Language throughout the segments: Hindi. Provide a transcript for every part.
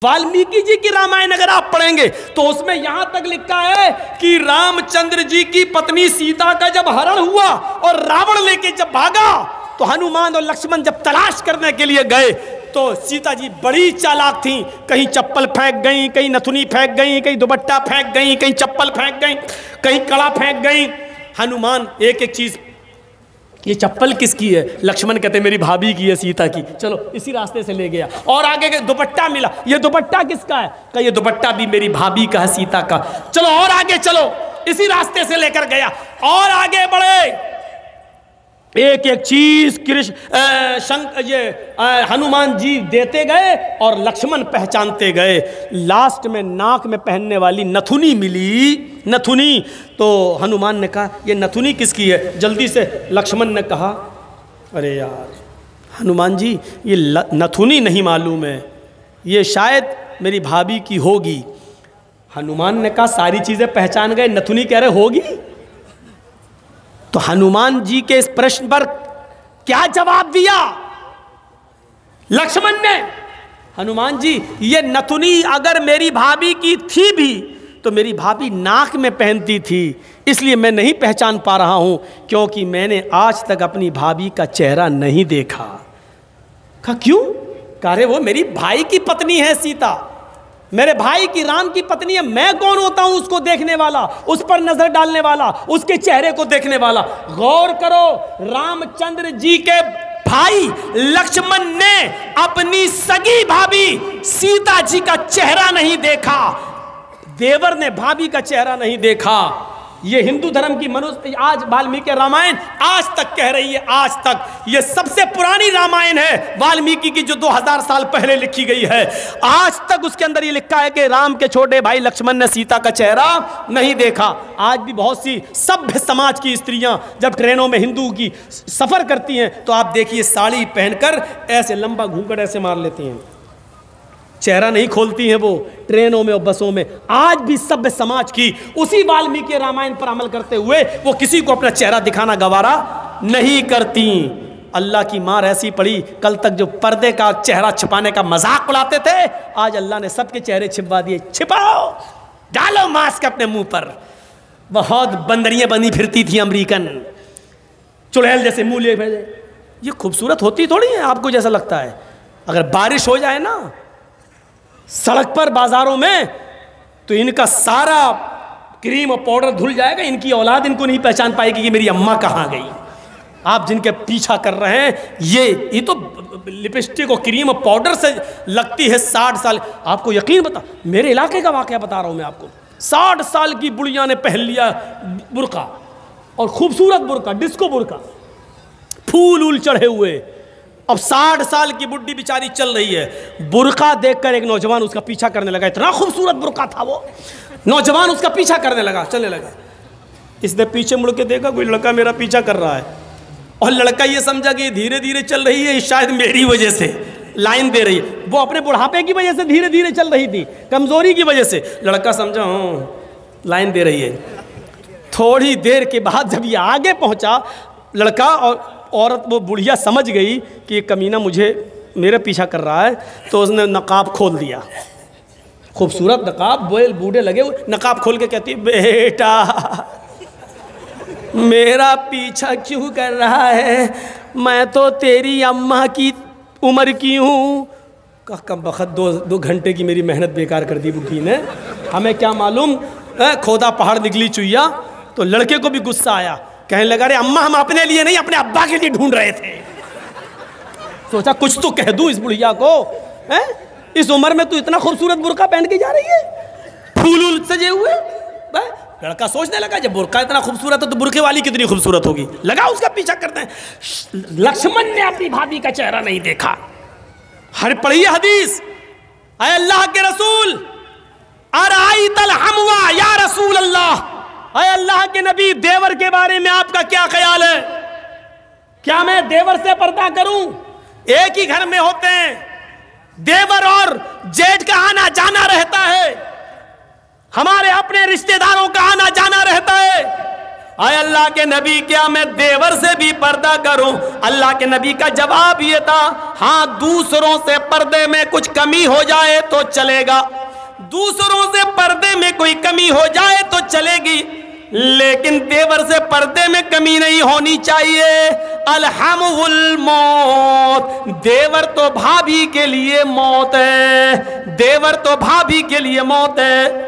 वाल्मीकि जी की रामायण अगर आप पढ़ेंगे तो उसमें यहां तक लिखा है कि रामचंद्र जी की पत्नी सीता का जब हरण हुआ और रावण लेके जब भागा तो हनुमान और लक्ष्मण जब तलाश करने के लिए गए तो सीता जी बड़ी चालाक थी। कहीं चप्पल फेंक गई, कहीं नथुनी फेंक गई, कहीं दुपट्टा फेंक गई, कहीं चप्पल फेंक गई, कहीं कड़ा फेंक गई। हनुमान एक एक चीज, ये चप्पल किसकी है? लक्ष्मण कहते मेरी भाभी की है, सीता की। चलो इसी रास्ते से ले गया। और आगे दुपट्टा मिला, ये दुपट्टा किसका है? कहा ये दुपट्टा भी मेरी भाभी का है, सीता का। चलो और आगे चलो, इसी रास्ते से लेकर गया। और आगे बढ़े, एक एक चीज हनुमान जी देते गए और लक्ष्मण पहचानते गए। लास्ट में नाक में पहनने वाली नथुनी मिली, नथुनी। तो हनुमान ने कहा ये नथुनी किसकी है? जल्दी से लक्ष्मण ने कहा अरे यार हनुमान जी ये नथुनी नहीं मालूम है, ये शायद मेरी भाभी की होगी। हनुमान ने कहा सारी चीजें पहचान गए, नथुनी कह रहे होगी। तो हनुमान जी के इस प्रश्न पर क्या जवाब दिया लक्ष्मण ने? हनुमान जी ये नथुनी अगर मेरी भाभी की थी भी तो मेरी भाभी नाक में पहनती थी, इसलिए मैं नहीं पहचान पा रहा हूं, क्योंकि मैंने आज तक अपनी भाभी का चेहरा नहीं देखा। कहा क्यों? कह रहे वो मेरी भाई की पत्नी है सीता, मेरे भाई की राम की पत्नी है। मैं कौन होता हूं उसको देखने वाला, उस पर नजर डालने वाला, उसके चेहरे को देखने वाला? गौर करो, रामचंद्र जी के भाई लक्ष्मण ने अपनी सगी भाभी सीता जी का चेहरा नहीं देखा, देवर ने भाभी का चेहरा नहीं देखा। ये हिंदू धर्म की मनुष्य आज वाल्मीकि रामायण आज तक कह रही है, आज तक ये सबसे पुरानी रामायण है वाल्मीकि की, जो 2000 साल पहले लिखी गई है। आज तक उसके अंदर ये लिखा है कि राम के छोटे भाई लक्ष्मण ने सीता का चेहरा नहीं देखा। आज भी बहुत सी सभ्य समाज की स्त्रियां जब ट्रेनों में हिंदू की सफर करती हैं तो आप देखिए साड़ी पहनकर ऐसे लंबा घूंघट ऐसे मार लेती हैं, चेहरा नहीं खोलती हैं वो ट्रेनों में और बसों में। आज भी सभ्य समाज की उसी वाल्मीकि रामायण पर अमल करते हुए वो किसी को अपना चेहरा दिखाना गवारा नहीं करती। अल्लाह की मार ऐसी पड़ी, कल तक जो पर्दे का चेहरा छिपाने का मजाक उड़ाते थे, आज अल्लाह ने सबके चेहरे छिपा दिए। छिपाओ, डालो मास्क अपने मुंह पर। बहुत बंदरियां बनी फिरती थी अमरीकन, चुड़ैल जैसे मुंह लिए भेजे। ये खूबसूरत होती थोड़ी है आपको जैसा लगता है। अगर बारिश हो जाए ना सड़क पर बाजारों में तो इनका सारा क्रीम और पाउडर धुल जाएगा, इनकी औलाद इनको नहीं पहचान पाएगी कि मेरी अम्मा कहाँ गई। आप जिनके पीछा कर रहे हैं ये तो लिपस्टिक और क्रीम और पाउडर से लगती है 60 साल। आपको यकीन बता, मेरे इलाके का वाकया बता रहा हूँ मैं आपको। 60 साल की बुढ़िया ने पहन लिया बुर्का, और खूबसूरत बुर्का, डिस्को बुर्का, फूल उल चढ़े हुए। अब 60 साल की बुढ़ी बेचारी चल रही है, बुर्का देखकर एक नौजवान उसका पीछा करने लगा। इतना खूबसूरत बुर्का था वो, नौजवान उसका पीछा करने लगा, चलने लगा। इसने पीछे मुड़ के देखा कोई लड़का मेरा पीछा कर रहा है, और लड़का ये समझा कि धीरे धीरे चल रही है, शायद मेरी वजह से लाइन दे रही है। वो अपने बुढ़ापे की वजह से धीरे धीरे चल रही थी, कमजोरी की वजह से। लड़का समझा लाइन दे रही है। थोड़ी देर के बाद जब ये आगे पहुंचा, लड़का और औरत, वो बुढ़िया समझ गई कि ये कमीना मेरे पीछा कर रहा है, तो उसने नकाब खोल दिया। खूबसूरत नकाब, बूढ़े लगे हुए, नकाब खोल के कहती बेटा मेरा पीछा क्यों कर रहा है? मैं तो तेरी अम्मा की उम्र की हूँ। कम बखत 2 घंटे की मेरी मेहनत बेकार कर दी बुढ़ी ने। हमें क्या मालूम खोदा पहाड़ निकली चुईया। तो लड़के को भी गुस्सा आया, कहने लगा अरे अम्मा हम अपने लिए नहीं अपने अब्बा के लिए ढूंढ रहे थे। सोचा कुछ तो कह दूं इस बुढ़िया को, हैं? इस उम्र में तू इतना खूबसूरत बुर्का पहन के जा रही है, फूल सजे हुए। लड़का सोचने लगा जब बुर्का इतना खूबसूरत है तो बुर्के वाली कितनी खूबसूरत होगी, लगा उसका पीछा करते हैं। लक्ष्मण ने अपनी भाभी का चेहरा नहीं देखा। हर पढ़िए हदीस, अय अल्लाह के रसूल अराइतल हमवा या रसूल अल्लाह, अय अल्लाह के नबी देवर के बारे में आपका क्या ख्याल है? क्या मैं देवर से पर्दा करूं? एक ही घर में होते हैं, देवर और जेठ का आना जाना रहता है, हमारे अपने रिश्तेदारों का आना जाना रहता है। आए अल्लाह के नबी, क्या मैं देवर से भी पर्दा करूं? अल्लाह के नबी का जवाब ये था, हाँ दूसरों से पर्दे में कुछ कमी हो जाए तो चलेगा, दूसरों से पर्दे में कोई कमी हो जाए तो चलेगी, लेकिन देवर से पर्दे में कमी नहीं होनी चाहिए। अलहमुल मौत, देवर तो भाभी के लिए मौत है, देवर तो भाभी के लिए मौत है।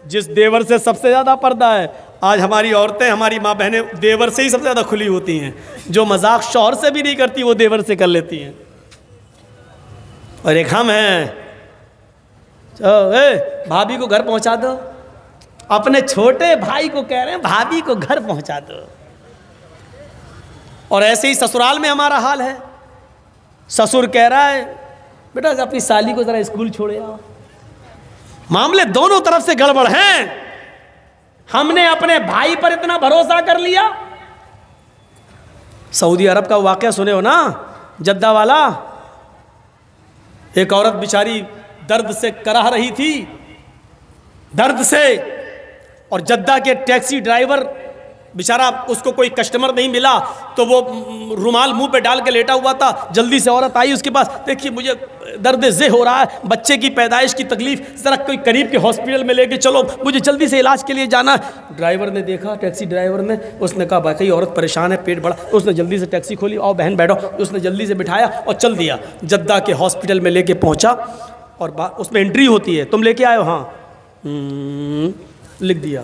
जिस देवर से सबसे ज्यादा पर्दा है, आज हमारी औरतें, हमारी माँ बहनें देवर से ही सबसे ज्यादा खुली होती हैं। जो मजाक शौहर से भी नहीं करती वो देवर से कर लेती हैं। और एक हम हैं, भाभी को घर पहुंचा दो, अपने छोटे भाई को कह रहे हैं भाभी को घर पहुंचा दो। और ऐसे ही ससुराल में हमारा हाल है। ससुर कह रहा है बेटा अपनी साली को जरा स्कूल छोड़े आओ। मामले दोनों तरफ से गड़बड़ हैं। हमने अपने भाई पर इतना भरोसा कर लिया। सऊदी अरब का वाकया सुने हो ना, जद्दा वाला। एक औरत बेचारी दर्द से कराह रही थी, दर्द से, और जद्दा के टैक्सी ड्राइवर बेचारा, उसको कोई कस्टमर नहीं मिला तो वो रुमाल मुंह पे डाल के लेटा हुआ था। जल्दी से औरत आई उसके पास, देखिए मुझे दर्द ज़े हो रहा है, बच्चे की पैदाइश की तकलीफ, ज़रा कोई करीब के हॉस्पिटल में लेके चलो, मुझे जल्दी से इलाज के लिए जाना है। ड्राइवर ने देखा, टैक्सी ड्राइवर ने, उसने कहा भाई औरत परेशान है, पेट बड़ा। उसने जल्दी से टैक्सी खोली, आओ बहन बैठो। उसने जल्दी से बिठाया और चल दिया। जद्दा के हॉस्पिटल में लेके पहुँचा और उसमें एंट्री होती है, तुम लेके आए हो? हाँ, लिख दिया।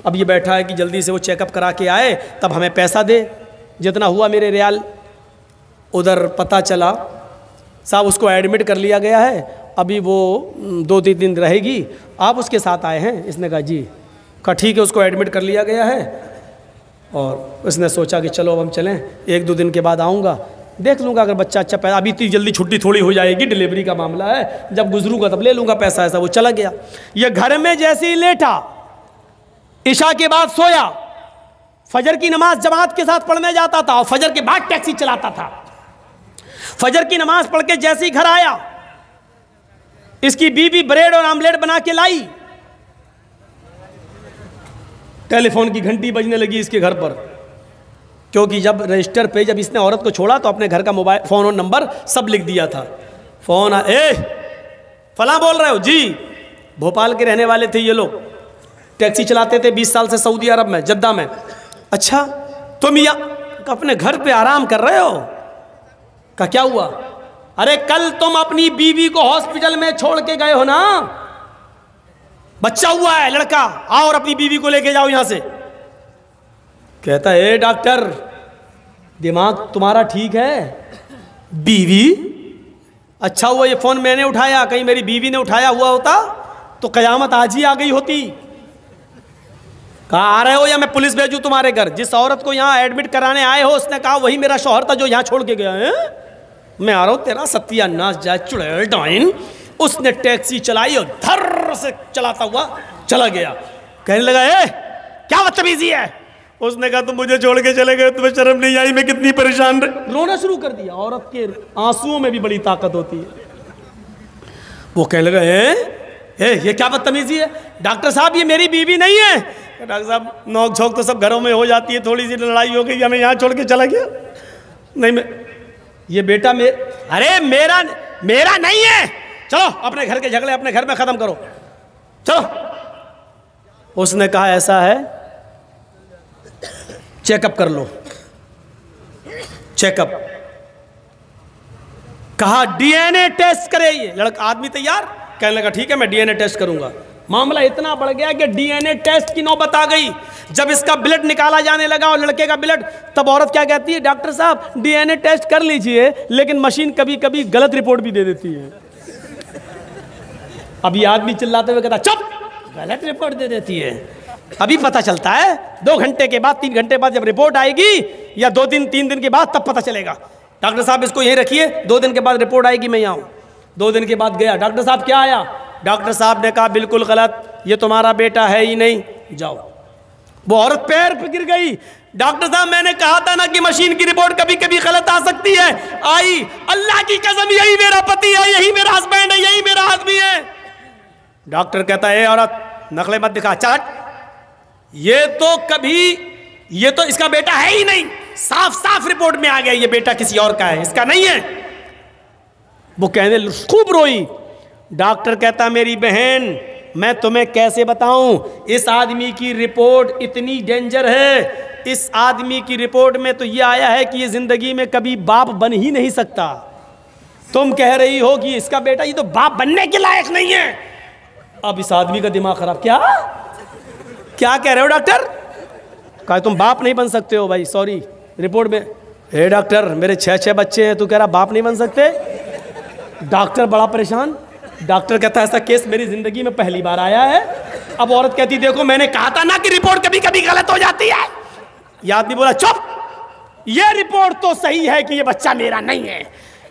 अब ये बैठा है कि जल्दी से वो चेकअप करा के आए, तब हमें पैसा दे। जितना हुआ मेरे रियाल, उधर पता चला साहब उसको एडमिट कर लिया गया है, अभी वो 2-3 दिन रहेगी, आप उसके साथ आए हैं? इसने कहा जी। कहा ठीक है, उसको एडमिट कर लिया गया है। और उसने सोचा कि चलो अब हम चलें, 1-2 दिन के बाद आऊँगा, देख लूँगा अगर बच्चा अच्छा पैदा, अभी इतनी जल्दी छुट्टी थोड़ी हो जाएगी, डिलीवरी का मामला है, जब गुजरूंगा तब ले लूँगा पैसा। ऐसा वो चला गया। ये घर में जैसे ही लेटा, इशा के बाद सोया, फजर की नमाज जमात के साथ पढ़ने जाता था और फजर के बाद टैक्सी चलाता था। फजर की नमाज पढ़ के जैसे ही घर आया, इसकी बीवी ब्रेड और आमलेट बना के लाई। टेलीफोन की घंटी बजने लगी इसके घर पर, क्योंकि जब रजिस्टर पे जब इसने औरत को छोड़ा तो अपने घर का मोबाइल फ़ोन और नंबर सब लिख दिया था। फ़ोन फला बोल रहे हो जी? भोपाल के रहने वाले थे ये लोग, टैक्सी चलाते थे 20 साल से सऊदी अरब में, जद्दा में। अच्छा तुम यहाँ अपने घर पे आराम कर रहे हो? का क्या हुआ? अरे कल तुम अपनी बीवी को हॉस्पिटल में छोड़ के गए हो ना, बच्चा हुआ है लड़का, आओ और अपनी बीवी को लेके जाओ यहां से। कहता है डॉक्टर दिमाग तुम्हारा ठीक है? बीवी? अच्छा हुआ ये फोन मैंने उठाया, कहीं मेरी बीवी ने उठाया हुआ होता तो कयामत आज ही आ गई होती। कहा आ रहे हो या मैं पुलिस भेजूं तुम्हारे घर? जिस औरत को यहाँ एडमिट कराने आए हो उसने कहा वही मेरा शौहर था जो यहाँ छोड़ के गया है। मैं आ रहा हूँ, तेरा सत्यानाश जाए चुड़ैल डाइन। उसने टैक्सी चलाई और धर से चलाता हुआ चला गया। कहने लगा क्या बदतमीजी है? उसने कहा तुम मुझे छोड़ के चले गए, तुम्हें शर्म नहीं आई? मैं कितनी परेशान रही। रोना शुरू कर दिया। औरत के आंसुओं में भी बड़ी ताकत होती है। वो कहने लगा ये क्या बदतमीजी है? डॉक्टर साहब ये मेरी बीवी नहीं है। डॉक्टर साहब नोक झोंक तो सब घरों में हो जाती है, थोड़ी सी लड़ाई हो गई, हमें यहाँ छोड़ के चला गया। नहीं मैं ये बेटा अरे मेरा नहीं है, चलो अपने घर के झगड़े अपने घर में खत्म करो, चलो। उसने कहा ऐसा है चेकअप कर लो। चेकअप कहा डीएनए टेस्ट करे। ये लड़का आदमी तैयार, कहने लगा ठीक है मैं डीएनए टेस्ट करूंगा। मामला इतना बढ़ गया कि डीएनए टेस्ट की नौबत आ गई। जब इसका ब्लड निकाला जाने लगा और लड़के का ब्लड, तब औरत क्या कहती है? डॉक्टर साहब डीएनए टेस्ट कर लीजिए, लेकिन मशीन कभी कभी गलत रिपोर्ट भी दे देती है। अभी आदमी चिल्लाते हुए कहता चुप, गलत रिपोर्ट दे देती है। अभी पता चलता है 2 घंटे के बाद, 3 घंटे बाद जब रिपोर्ट आएगी, या 2 दिन 3 दिन के बाद, तब पता चलेगा। डॉक्टर साहब इसको यहीं रखिए, 2 दिन के बाद रिपोर्ट आएगी, मैं यहाँ हूँ। 2 दिन के बाद गया, डॉक्टर साहब क्या आया? डॉक्टर साहब ने कहा बिल्कुल गलत, ये तुम्हारा बेटा है ही नहीं, जाओ। वो औरत पैर पे गिर गई। डॉक्टर साहब मैंने कहा था ना कि मशीन की रिपोर्ट कभी कभी गलत आ सकती है। आई, अल्लाह की कसम यही मेरा पति है, यही मेरा हस्बैंड है, यही मेरा आदमी है। डॉक्टर कहता है औरत नकले मत दिखा, चट। ये तो कभी ये तो इसका बेटा है ही नहीं, साफ साफ रिपोर्ट में आ गया ये बेटा किसी और का है, इसका नहीं है। वो कहने खूब रोई। डॉक्टर कहता मेरी बहन मैं तुम्हें कैसे बताऊं, इस आदमी की रिपोर्ट इतनी डेंजर है, इस आदमी की रिपोर्ट में तो ये आया है कि ये जिंदगी में कभी बाप बन ही नहीं सकता। तुम कह रही हो कि इसका बेटा ये तो बाप बनने के लायक नहीं है। अब इस आदमी का दिमाग खराब। क्या क्या कह रहे हो डॉक्टर? कहा तुम बाप नहीं बन सकते हो। भाई सॉरी, रिपोर्ट में हे डॉक्टर मेरे 6 बच्चे हैं, तू कह रहा बाप नहीं बन सकते। डॉक्टर बड़ा परेशान। डॉक्टर कहता है ऐसा केस मेरी जिंदगी में पहली बार आया है। अब औरत कहती देखो मैंने कहा था ना कि रिपोर्ट कभी कभी गलत हो जाती है। यह आदमी बोला चुप, ये रिपोर्ट तो सही है कि ये बच्चा मेरा नहीं है,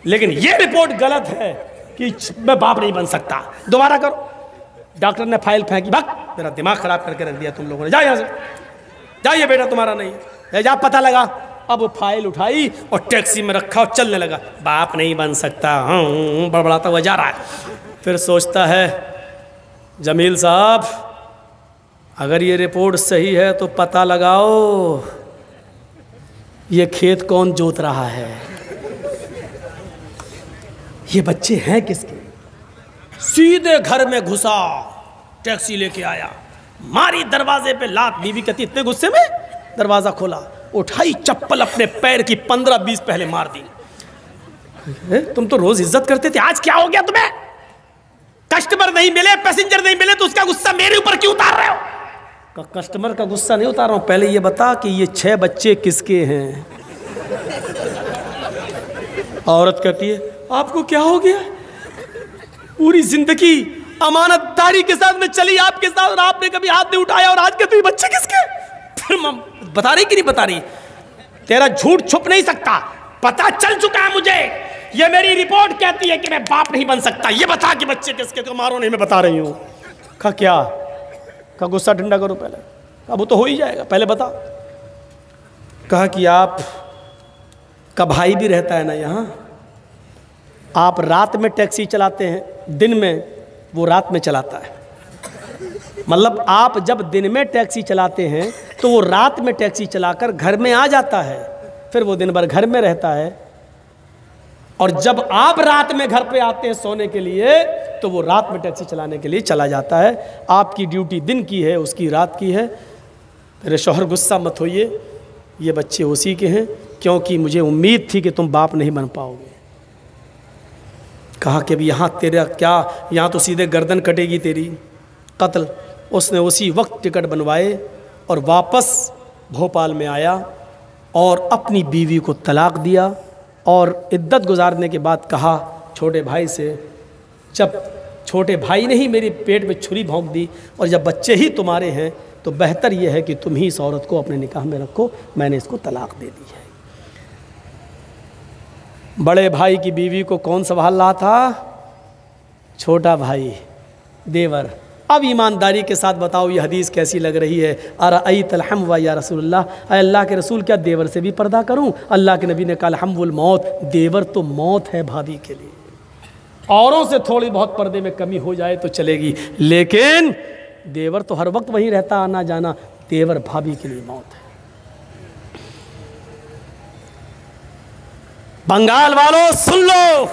लेकिन ये रिपोर्ट गलत है कि मैं बाप नहीं बन सकता। दोबारा करो। डॉक्टर ने फाइल फेंकी। भाग, मेरा दिमाग खराब करके रख दिया तुम लोगों ने, जाओ यहाँ से, जाइए बेटा तुम्हारा नहीं है, जा पता लगा। अब वो फाइल उठाई और टैक्सी में रखा और चलने लगा। बाप नहीं बन सकता, हाँ बड़बड़ाता हुआ जा रहा है। फिर सोचता है जमील साहब अगर ये रिपोर्ट सही है तो पता लगाओ ये खेत कौन जोत रहा है, ये बच्चे हैं किसके। सीधे घर में घुसा, टैक्सी लेके आया, मारी दरवाजे पे लात। बीवी कहती इतने गुस्से में दरवाजा खोला, उठाई चप्पल अपने पैर की 15-20 पहले मार दी। तुम तो रोज इज्जत करते थे, आज क्या हो गया तुम्हें? कस्टमर नहीं मिले, पैसेंजर नहीं मिले तो उसका गुस्सा मेरे ऊपर क्यों उतार रहे हो? कस्टमर का गुस्सा नहीं उतार रहा हूं, पहले ये बता कि ये 6 बच्चे किसके हैं। औरत कहती है आपको क्या हो गया? पूरी जिंदगी अमानतदारी के साथ में चली आपके साथ और आपने कभी हाथ नहीं उठाया और आज के तो ये बच्चे किसके? फिर बता रही कि नहीं बता रही? तेरा झूठ छुप नहीं सकता, पता चल चुका है मुझे। ये मेरी रिपोर्ट कहती है कि मैं बाप नहीं बन सकता, ये बता कि बच्चे किसके। तो मारो नहीं, मैं बता रही हूं। कहा क्या? कहा गुस्सा ठंडा करो पहले। अब वो तो हो ही जाएगा, पहले बता। कहा कि आप का भाई भी रहता है ना यहाँ, आप रात में टैक्सी चलाते हैं, दिन में वो रात में चलाता है। मतलब आप जब दिन में टैक्सी चलाते हैं तो वो रात में टैक्सी चलाकर घर में आ जाता है, फिर वो दिन भर घर में रहता है। और जब आप रात में घर पे आते हैं सोने के लिए तो वो रात में टैक्सी चलाने के लिए चला जाता है। आपकी ड्यूटी दिन की है, उसकी रात की है। मेरे शौहर गुस्सा मत होइए, ये बच्चे उसी के हैं, क्योंकि मुझे उम्मीद थी कि तुम बाप नहीं बन पाओगे। कहा कि अभी यहाँ तेरा क्या, यहाँ तो सीधे गर्दन कटेगी तेरी, कत्ल। उसने उसी वक्त टिकट बनवाए और वापस भोपाल में आया और अपनी बीवी को तलाक दिया। और इद्दत गुजारने के बाद कहा छोटे भाई से, जब छोटे भाई ने ही मेरे पेट में छुरी भोंक दी और जब बच्चे ही तुम्हारे हैं तो बेहतर यह है कि तुम ही इस औरत को अपने निकाह में रखो, मैंने इसको तलाक दे दी है। बड़े भाई की बीवी को कौन संभाल रहा था? छोटा भाई, देवर। अब ईमानदारी के साथ बताओ ये हदीस कैसी लग रही है? अरअयतल हम्व या रसूलल्लाह, अल्लाह के रसूल क्या देवर से भी पर्दा करूं? अल्लाह के नबी ने कहा हम्वुल मौत, देवर तो मौत है भाभी के लिए। औरों से थोड़ी बहुत पर्दे में कमी हो जाए तो चलेगी, लेकिन देवर तो हर वक्त वहीं रहता, आना जाना। देवर भाभी के लिए मौत है। बंगाल वालों सुन लो,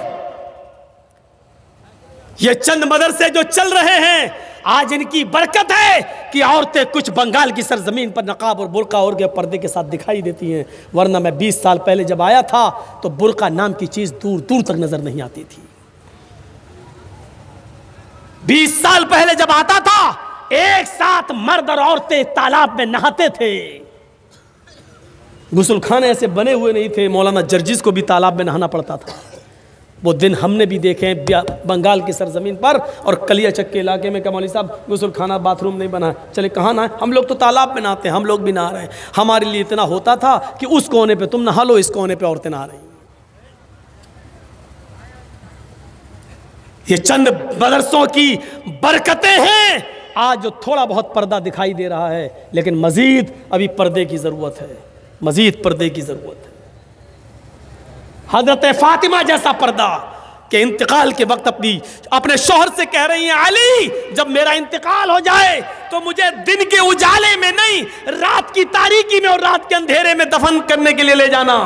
ये चंद मदरसे जो चल रहे हैं आज इनकी बरकत है कि औरतें कुछ बंगाल की सरजमीन पर नकाब और बुर्का और के पर्दे के साथ दिखाई देती हैं। वरना मैं 20 साल पहले जब आया था तो बुर्का नाम की चीज दूर दूर तक नजर नहीं आती थी। 20 साल पहले जब आता था एक साथ मर्द और औरतें तालाब में नहाते थे। गुसलखाने ऐसे बने हुए नहीं थे, मौलाना जर्जिस को भी तालाब में नहाना पड़ता था। वो दिन हमने भी देखे हैं बंगाल की सरजमीन पर। और कलियाचक के इलाके में मौलवी साहब गुसलखाना बाथरूम नहीं बना, चले कहाँ नहाए? हम लोग तो तालाब में नहाते हैं, हम लोग भी नहा रहे हैं। हमारे लिए इतना होता था कि उस कोने पे तुम नहा लो, इस कोने पे औरतें नहा रही। ये चंद मदरसों की बरकतें हैं आज जो थोड़ा बहुत पर्दा दिखाई दे रहा है, लेकिन मजीद अभी पर्दे की जरूरत है, मजीद पर्दे की जरूरत है। हजरत फातिमा जैसा पर्दा, कि इंतकाल के वक्त अपने शौहर से कह रही हैं, अली जब मेरा इंतकाल हो जाए तो मुझे दिन के उजाले में नहीं, रात की तारीकी में और रात के अंधेरे में दफन करने के लिए ले जाना।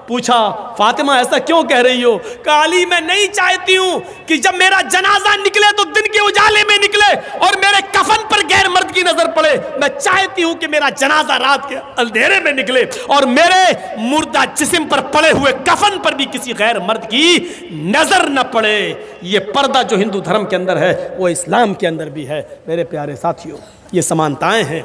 पूछा, फातिमा ऐसा क्यों कह रही हो? कहा, अली मैं नहीं चाहती हूं कि जब मेरा जनाजा निकले तो दिन के उजाले में निकले और मेरे कफन पर गैर मर्द की नजर पड़े। मैं चाहती हूं कि मेरा जनाजा रात के अंधेरे में निकले और मेरे मुर्दा जिस्म पर पड़े हुए कफन पर भी किसी गैर मर्द की नजर न पड़े। ये पर्दा जो हिंदू धर्म के अंदर है वो इस्लाम के अंदर भी है। मेरे प्यारे साथियों, ये समानताएं हैं।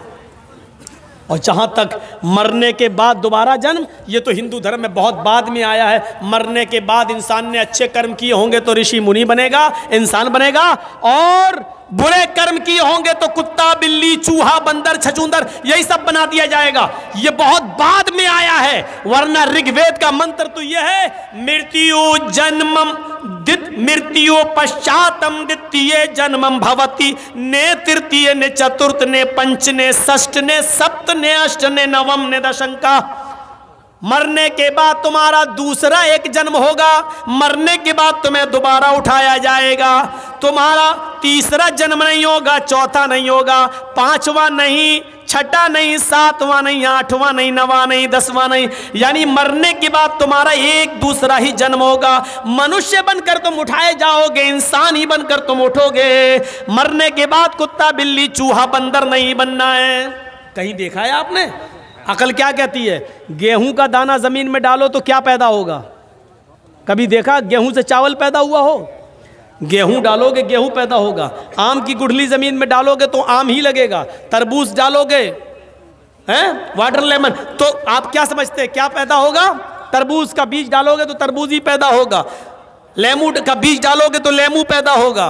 और जहाँ तक मरने के बाद दोबारा जन्म, ये तो हिंदू धर्म में बहुत बाद में आया है। मरने के बाद इंसान ने अच्छे कर्म किए होंगे तो ऋषि मुनि बनेगा, इंसान बनेगा, और बुरे कर्म किए होंगे तो कुत्ता, बिल्ली, चूहा, बंदर, छछूंदर, यही सब बना दिया जाएगा। ये बहुत बाद में आया है, वरना ऋग्वेद का मंत्र तो यह है, मृत्यु जन्मम मृत्यु पश्चातम द्वितीय जन्मम भवति, ने तृतीय ने चतुर्थ ने पंच ने षष्ठ ने सप्त ने अष्ट ने नवम ने दशंका। मरने के बाद तुम्हारा दूसरा एक जन्म होगा, मरने के बाद तुम्हें दोबारा उठाया जाएगा। तुम्हारा तीसरा जन्म नहीं होगा, चौथा नहीं होगा, पांचवा नहीं, छठा नहीं, सातवां नहीं, आठवां नहीं, नवा नहीं, दसवां नहीं, यानी मरने के बाद तुम्हारा एक दूसरा ही जन्म होगा। मनुष्य बनकर तुम उठाए जाओगे, इंसान ही बनकर तुम उठोगे। मरने के बाद कुत्ता, बिल्ली, चूहा, बंदर नहीं बनना है। कहीं देखा है आपने? अकल क्या कहती है? गेहूं का दाना जमीन में डालो तो क्या पैदा होगा? कभी देखा गेहूं से चावल पैदा हुआ हो? गेहूं डालोगे गेहूं पैदा होगा। आम की गुठली जमीन में डालोगे तो आम ही लगेगा। तरबूज डालोगे, हैं, वाटर लेमन, तो आप क्या समझते हैं क्या पैदा होगा? तरबूज का बीज डालोगे तो तरबूज ही पैदा होगा। लेमू का बीज डालोगे तो लेमू पैदा होगा।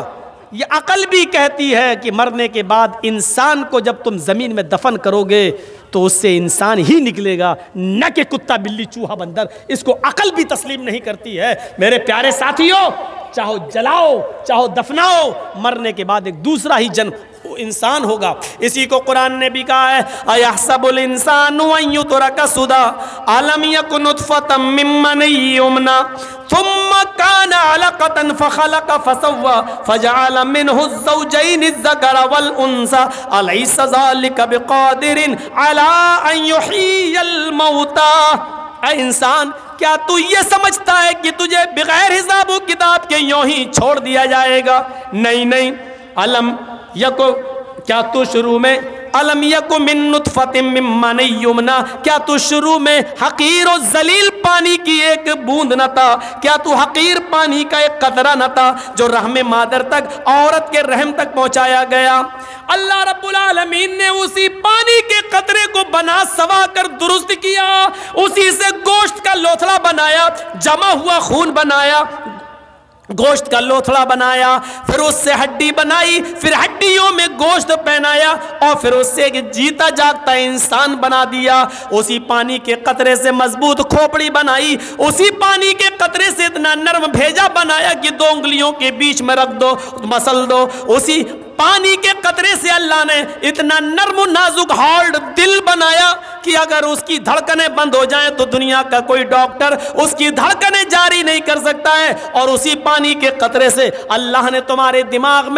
ये अकल भी कहती है कि मरने के बाद इंसान को जब तुम जमीन में दफन करोगे तो उससे इंसान ही निकलेगा, न कि कुत्ता, बिल्ली, चूहा, बंदर। इसको अकल भी तस्लीम नहीं करती है। मेरे प्यारे साथियों, चाहो जलाओ चाहो दफनाओ, मरने के बाद एक दूसरा ही जन्म इंसान होगा। इसी को कुरान ने भी कहा है, अयहसबुल इंसानु अन युतरका सुदा अलम यकुन नुतफतम मिन मनी युमना थुम्मा काना अलकतन फखलक फसव्वा फजअल मिनहु ज़ौजैन अज़्ज़करा वल उन्सा अलैसा ज़ालिका बिक़ादिरिन अला अन युहियल मौता। ऐ इंसान, क्या तू ये समझता है कि तुझे बगैर हिसाब व किताब के यूं ही छोड़ दिया जाएगा? नहीं नहीं। अलम यको, क्या तू शुरू में अलम यको मिन नुतफतिम मिन मनी युमना, क्या तू शुरू में हकीर और जलील पानी की एक बूंद न था? क्या तू हकीर पानी का एक कतरा न था जो रहम मादर तक, औरत के रहम तक पहुंचाया गया? अल्लाह रब्बुल आलमीन ने उसी पानी के कतरे को बना सवा कर दुरुस्त किया, उसी से गोश्त का लोथड़ा बनाया, जमा हुआ खून बनाया, गोश्त का लोथड़ा बनाया, फिर उससे हड्डी बनाई, फिर हड्डियों में गोश्त पहनाया और फिर उससे एक जीता जागता इंसान बना दिया। उसी पानी के कतरे से मजबूत खोपड़ी बनाई, उसी पानी के कतरे से इतना नर्म भेजा बनाया कि 2 उंगलियों के बीच में रख दो, मसल दो। उसी पानी के कतरे से अल्लाह ने इतना नर्म नाजुक हार्ड दिल बनाया कि अगर उसकी धड़कनें बंद हो जाएं तो दुनिया का कोई डॉक्टर उसकी धड़कनें जारी नहीं कर सकता है। और उसी पानी के कतरे से अल्लाह ने तुम्हारे दिमाग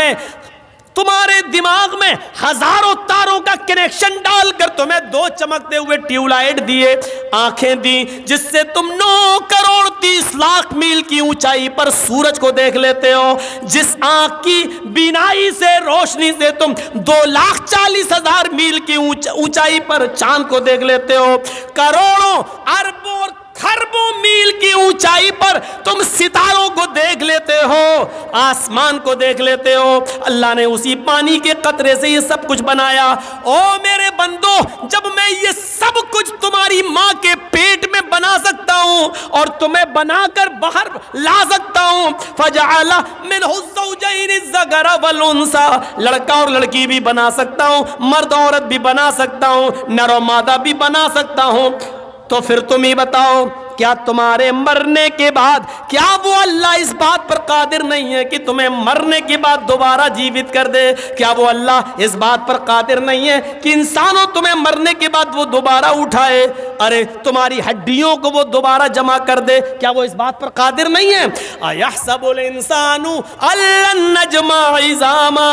में हजारों तारों का कनेक्शन डालकर तुम्हें 2 चमकते हुए ट्यूबलाइट दिए, आंखें दी, जिससे तुम 9 करोड़ 30 लाख मील की ऊंचाई पर सूरज को देख लेते हो। जिस आंख की बीनाई से, रोशनी से तुम 2,40,000 मील की ऊंचाई पर चांद को देख लेते हो। करोड़ों अरबों खरबों मील की ऊंचाई पर तुम सितारों को देख लेते हो, आसमान को देख लेते हो। अल्लाह ने उसी पानी के कतरे से ये सब कुछ बनाया। ओ मेरे बंदो, जब मैं ये सब कुछ तुम्हारी माँ के पेट में बना सकता हूँ और तुम्हें बनाकर बाहर ला सकता हूँ, फजअल मिनहु ज़ौजैन अज़्ज़करा वल उन्सा, लड़का और लड़की भी बना सकता हूँ, मर्द औरत भी बना सकता हूँ, नर और मादा भी बना सकता हूँ, तो फिर तुम ही बताओ क्या तुम्हारे मरने के बाद, क्या वो अल्लाह इस बात पर कादिर नहीं है कि तुम्हें मरने के बाद दोबारा जीवित कर दे? क्या वो अल्लाह इस बात पर कादिर नहीं है कि इंसानों तुम्हें मरने के बाद वो दोबारा उठाए, अरे तुम्हारी हड्डियों को वो दोबारा जमा कर दे? क्या वो इस बात पर कादिर नहीं है? अयहसबुल इंसानु अल्लन नजमा इज़ामा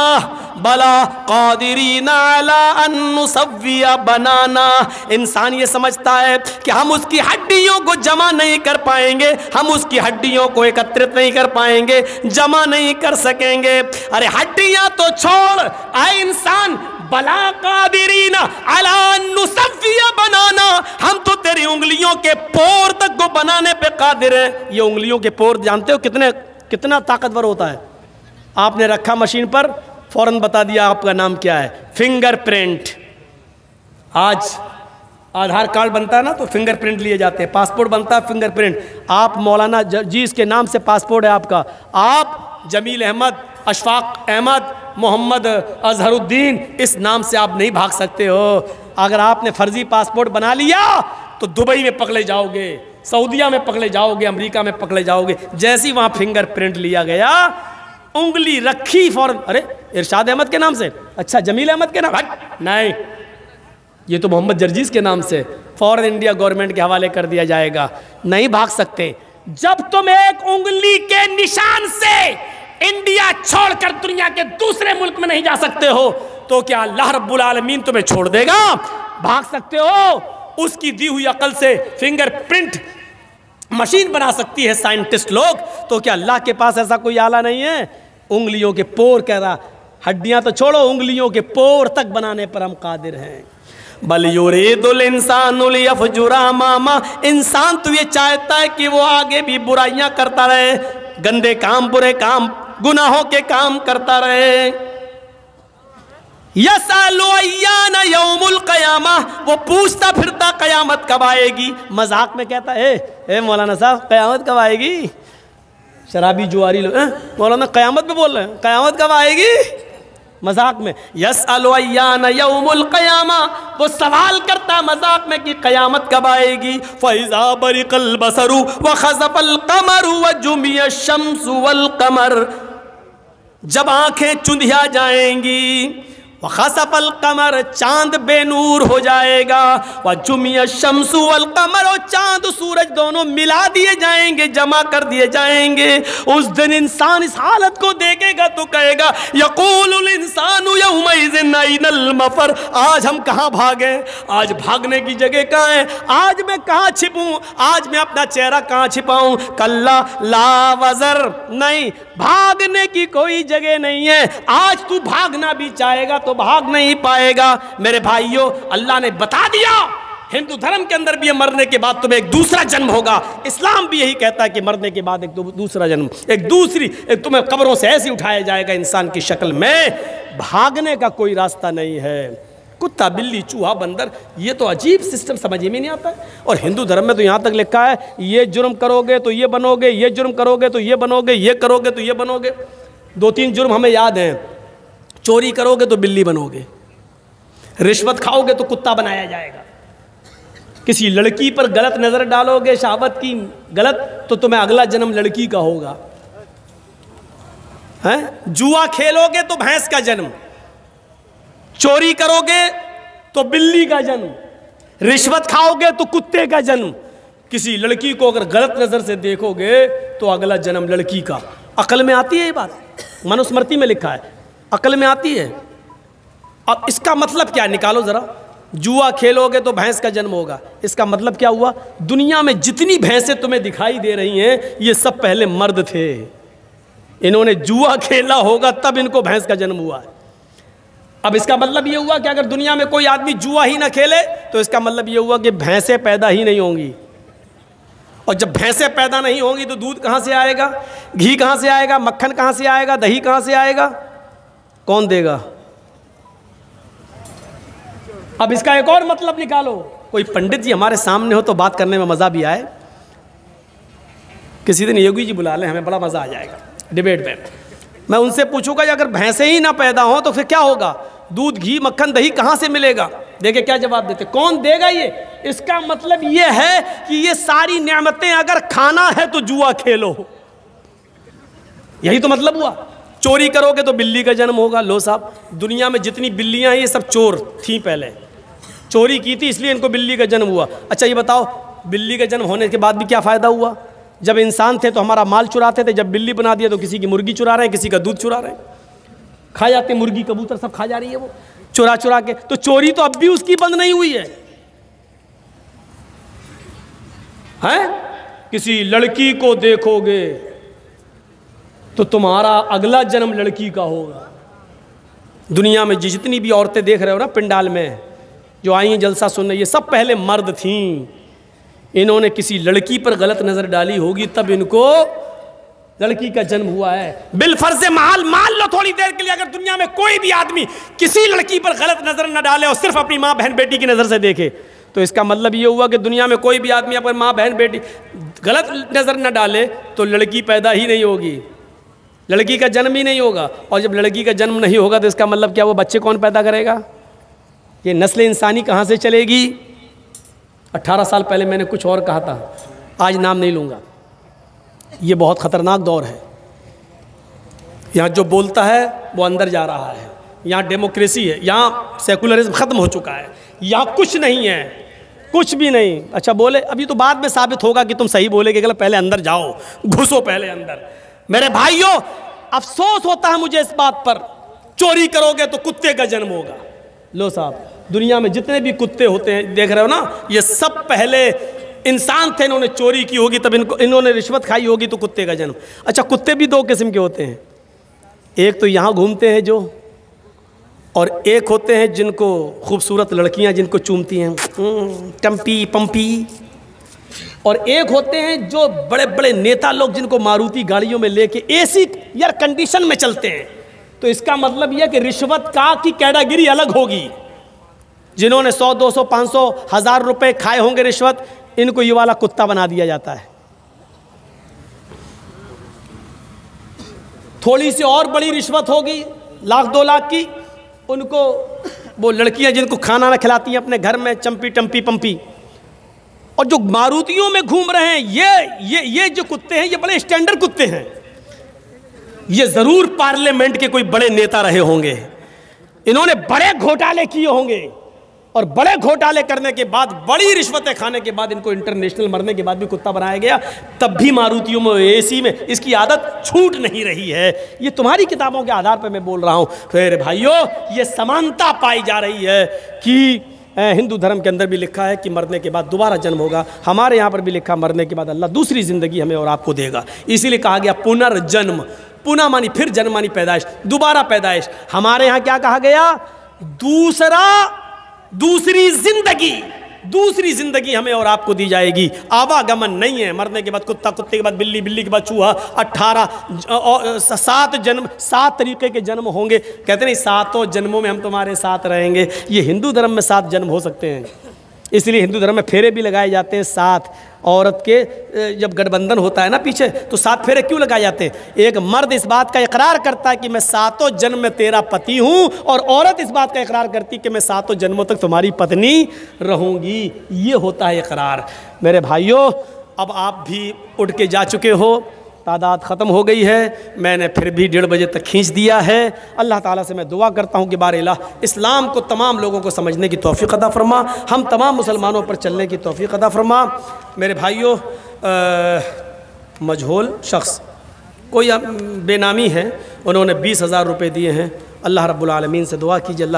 बला कादिरीना अला अन नुसव्विया बनाना। इंसान ये समझता है कि हम उसकी हड्डियों को जमा नहीं कर पाएंगे, हम उसकी हड्डियों को एकत्रित नहीं कर पाएंगे, जमा नहीं कर सकेंगे। अरे हड्डियां तो छोड़, आए इंसान, बला कादिरीना अला नुसव्विया बनाना, हम तो तेरी उंगलियों के पोर तक को बनाने पे कादिर हैं। ये उंगलियों के पोर जानते हो कितना ताकतवर होता है? आपने रखा मशीन पर, फौरन बता दिया आपका नाम क्या है, फिंगरप्रिंट। आज आधार कार्ड बनता है ना तो फिंगरप्रिंट लिए जाते हैं, पासपोर्ट बनता है फिंगरप्रिंट। आप मौलाना जीस के नाम से पासपोर्ट है आपका, आप जमील अहमद, अशफाक अहमद, मोहम्मद अजहरुद्दीन, इस नाम से आप नहीं भाग सकते हो। अगर आपने फर्जी पासपोर्ट बना लिया तो दुबई में पकड़े जाओगे, सऊदीया में पकड़े जाओगे, अमेरिका में पकड़े जाओगे। जैसे ही वहाँ फिंगरप्रिंट लिया गया, उंगली रखी फौरन, अरे इरशाद अहमद के नाम से, अच्छा जमील अहमद के नाम, नहीं ये तो मोहम्मद जर्जीस के नाम से, फौरन इंडिया गवर्नमेंट के हवाले कर दिया जाएगा। नहीं भाग सकते। जब तुम एक उंगली के निशान से इंडिया छोड़कर दुनिया के दूसरे मुल्क में नहीं जा सकते हो, तो क्या अल्लाह रब्बुल आलमीन तुम्हें छोड़ देगा? भाग सकते हो। उसकी दी हुई अकल से फिंगरप्रिंट मशीन बना सकती है साइंटिस्ट लोग, तो क्या अल्लाह के पास ऐसा कोई आला नहीं है? उंगलियों के पोर, कह रहा हड्डियां तो छोड़ो, उंगलियों के पोर तक बनाने पर हम कादिर हैं। बल युरीदुल इंसानु लियफजुरा मामा, इंसान तो ये चाहता है कि वो आगे भी बुराइयां करता रहे, गंदे काम, बुरे काम, गुनाहों के काम करता रहे। यसअलु अय्याना यौमुल क़यामा, वो पूछता फिरता कयामत कब आएगी। मजाक में कहता है, ए मौलाना साहब कयामत कब आएगी? शराबी जुआरी लोग, मौलाना कयामत में बोल रहे हैं, कयामत कब आएगी? मजाक में। यसअलु अय्याना यौमुल क़यामा, वो सवाल करता मजाक में कि कयामत कब आएगी। फ़इज़ा बरिक़ल बसरु व ख़ज़फ़ल क़मरु व जुमिय शम्सु वल क़मर, जब आंखें चुंधिया जाएंगी, व ख़सफ़ल क़मर, चांद बेनूर हो जाएगा, व जुमिय शम्सु वल क़मर, और चांद सूरज दोनों मिला दिए जाएंगे, जमा कर दिए जाएंगे। उस दिन इंसान इस हालत को देखेगा तो कहेगा, यक़ूलुल इंसानु यौमइज़िन अयनल मफ़र, आज हम कहाँ भागें? आज भागने की जगह कहाँ है? आज मैं कहाँ छिपूँ? आज मैं अपना चेहरा कहाँ छिपाऊँ? कल्ला ला वज़र, नहीं, भागने की कोई जगह नहीं है। आज तू भागना भी चाहेगा तो भाग नहीं पाएगा। मेरे भाइयों, अल्लाह ने बता दिया, हिंदू धर्म के अंदर भी मरने के बाद तुम्हें एक दूसरा जन्म होगा। इस्लाम भी यही कहता है कि मरने के बाद एक दूसरा जन्म, एक तुम्हें कब्रों से ऐसे उठाया जाएगा इंसान की शक्ल में। भागने का कोई रास्ता नहीं है। कुत्ता, बिल्ली, चूहा, बंदर, ये तो अजीब सिस्टम समझ में नहीं आता है। और हिंदू धर्म में तो यहाँ तक लिखा है, ये जुर्म करोगे तो ये बनोगे, ये जुर्म करोगे तो ये बनोगे, ये करोगे तो ये बनोगे। 2-3 जुर्म हमें याद हैं। चोरी करोगे तो बिल्ली बनोगे, रिश्वत खाओगे तो कुत्ता बनाया जाएगा, किसी लड़की पर गलत नज़र डालोगे, शहावत की गलत, तो तुम्हें अगला जन्म लड़की का होगा। हैं? जुआ खेलोगे तो भैंस का जन्म, चोरी करोगे तो बिल्ली का जन्म, रिश्वत खाओगे तो कुत्ते का जन्म। किसी लड़की को अगर गलत नज़र से देखोगे तो अगला जन्म लड़की का। अकल में आती है ये बात? मनुस्मृति में लिखा है, अकल में आती है। अब इसका मतलब क्या, निकालो ज़रा। जुआ खेलोगे तो भैंस का जन्म होगा, इसका मतलब क्या हुआ? दुनिया में जितनी भैंसें तुम्हें दिखाई दे रही हैं, ये सब पहले मर्द थे। इन्होंने जुआ खेला होगा तब इनको भैंस का जन्म हुआ है। अब इसका मतलब ये हुआ कि अगर दुनिया में कोई आदमी जुआ ही ना खेले तो इसका मतलब ये हुआ कि भैंसें पैदा ही नहीं होंगी। और जब भैंसें पैदा नहीं होंगी तो दूध कहाँ से आएगा, घी कहाँ से आएगा, मक्खन कहाँ से आएगा, दही कहाँ से आएगा, कौन देगा? अब इसका एक और मतलब निकालो। कोई पंडित जी हमारे सामने हो तो बात करने में मज़ा भी आए। किसी दिन योगी जी बुला लें, हमें बड़ा मज़ा आ जाएगा डिबेट में। मैं उनसे पूछूंगा कि अगर भैंसें ही ना पैदा हो तो फिर क्या होगा, दूध, घी, मक्खन, दही कहाँ से मिलेगा? देखे क्या जवाब देते, कौन देगा? ये इसका मतलब ये है कि ये सारी नेमतें अगर खाना है तो जुआ खेलो, यही तो मतलब हुआ। चोरी करोगे तो बिल्ली का जन्म होगा। लो साहब, दुनिया में जितनी बिल्लियां हैं ये सब चोर थी, पहले चोरी की थी इसलिए इनको बिल्ली का जन्म हुआ। अच्छा ये बताओ, बिल्ली का जन्म होने के बाद भी क्या फ़ायदा हुआ? जब इंसान थे तो हमारा माल चुराते थे, जब बिल्ली बना दिया तो किसी की मुर्गी चुरा रहे हैं, किसी का दूध चुरा रहे हैं, खा जाते मुर्गी कबूतर सब खा जा रही है वो चुरा चुरा के। तो चोरी तो अब भी उसकी बंद नहीं हुई है। हैं? किसी लड़की को देखोगे तो तुम्हारा अगला जन्म लड़की का होगा। दुनिया में जितनी भी औरतें देख रहे हो ना पंडाल में जो आई हैं जलसा सुनने, ये सब पहले मर्द थीं। इन्होंने किसी लड़की पर गलत नज़र डाली होगी तब इनको लड़की का जन्म हुआ है। बिलफर्ज महल मान लो थोड़ी देर के लिए, अगर दुनिया में कोई भी आदमी किसी लड़की पर गलत नज़र न डाले और सिर्फ अपनी माँ बहन बेटी की नज़र से देखे, तो इसका मतलब ये हुआ कि दुनिया में कोई भी आदमी अगर माँ बहन बेटी गलत नज़र न डाले तो लड़की पैदा ही नहीं होगी, लड़की का जन्म ही नहीं होगा। और जब लड़की का जन्म नहीं होगा तो इसका मतलब क्या, वो बच्चे कौन पैदा करेगा? ये नस्ल इंसानी कहाँ से चलेगी? 18 साल पहले मैंने कुछ और कहा था, आज नाम नहीं लूँगा। ये बहुत ख़तरनाक दौर है। यहाँ जो बोलता है वो अंदर जा रहा है। यहाँ डेमोक्रेसी है, यहाँ सेकुलरिज्म ख़त्म हो चुका है, यहाँ कुछ नहीं है, कुछ भी नहीं। अच्छा बोले, अभी तो बाद में साबित होगा कि तुम सही बोले कि गलत, पहले अंदर जाओ, घुसो पहले अंदर। मेरे भाइयों, अफसोस होता है मुझे इस बात पर, चोरी करोगे तो कुत्ते का जन्म होगा। लो साहब, दुनिया में जितने भी कुत्ते होते हैं देख रहे हो ना, ये सब पहले इंसान थे, इन्होंने चोरी की होगी तब इन्होंने रिश्वत खाई होगी तो कुत्ते का जन्म। अच्छा, कुत्ते भी दो किस्म के होते हैं, एक तो यहाँ घूमते हैं जो, और एक होते हैं जिनको खूबसूरत लड़कियाँ जिनको चूमती हैं टम्पी पंपी, और एक होते हैं जो बड़े बड़े नेता लोग जिनको मारुति गाड़ियों में लेके एसी एयर कंडीशन में चलते हैं। तो इसका मतलब यह कि रिश्वत का की कैटेगरी अलग होगी। जिन्होंने 100, 200, 500, 1000 रुपए खाए होंगे रिश्वत, इनको ये वाला कुत्ता बना दिया जाता है। थोड़ी सी और बड़ी रिश्वत होगी 1,00,000, 2,00,000 की, उनको वो लड़कियां जिनको खाना ना खिलाती हैं अपने घर में, चंपी टम्पी पंपी। और जो मारुतियों में घूम रहे हैं ये जो कुत्ते हैं, ये बड़े स्टैंडर्ड कुत्ते हैं। ये जरूर पार्लियामेंट के कोई बड़े नेता रहे होंगे, इन्होंने बड़े घोटाले किए होंगे, और बड़े घोटाले करने के बाद, बड़ी रिश्वतें खाने के बाद इनको इंटरनेशनल मरने के बाद भी कुत्ता बनाया गया। तब भी मारुतियों में, एसी में इसकी आदत छूट नहीं रही है। ये तुम्हारी किताबों के आधार पर मैं बोल रहा हूं। फिर भाइयों, ये समानता पाई जा रही है कि हिंदू धर्म के अंदर भी लिखा है कि मरने के बाद दोबारा जन्म होगा। हमारे यहाँ पर भी लिखा, मरने के बाद अल्लाह दूसरी ज़िंदगी हमें और आपको देगा। इसीलिए कहा गया पुनर्जन्म, पुनः मानी फिर जन्म मानी पैदाइश, दोबारा पैदाइश। हमारे यहाँ क्या कहा गया? दूसरी जिंदगी हमें और आपको दी जाएगी। आवागमन नहीं है, मरने के बाद कुत्ता, कुत्ते के बाद बिल्ली, बिल्ली के बाद चूहा, 7 जन्म, 7 तरीके के जन्म होंगे। कहते नहीं 7 जन्मों में हम तुम्हारे साथ रहेंगे। ये हिंदू धर्म में 7 जन्म हो सकते हैं, इसलिए हिंदू धर्म में फेरे भी लगाए जाते हैं 7। औरत के जब गठबंधन होता है ना पीछे, तो 7 फेरे क्यों लगाए जाते हैं? एक मर्द इस बात का इकरार करता है कि मैं 7 जन्म में तेरा पति हूँ, और औरत इस बात का इकरार करती है कि मैं 7 जन्मों तक तुम्हारी पत्नी रहूँगी। ये होता है इकरार। मेरे भाइयों, अब आप भी उठ के जा चुके हो, तादाद ख़त्म हो गई है, मैंने फिर भी 1:30 बजे तक खींच दिया है। अल्लाह ताला से मैं दुआ करता हूँ कि बार इलाह इस्लाम को तमाम लोगों को समझने की तौफ़ीक़ अता फरमा, हम तमाम मुसलमानों पर चलने की तौफ़ीक़ अता फरमा। मेरे भाइयों, मजहूल शख्स कोई बेनामी है, उन्होंने 20,000 रुपये दिए हैं। अल्लाह रब्बुल आलमीन से दुआ कीजिए, अल्लाह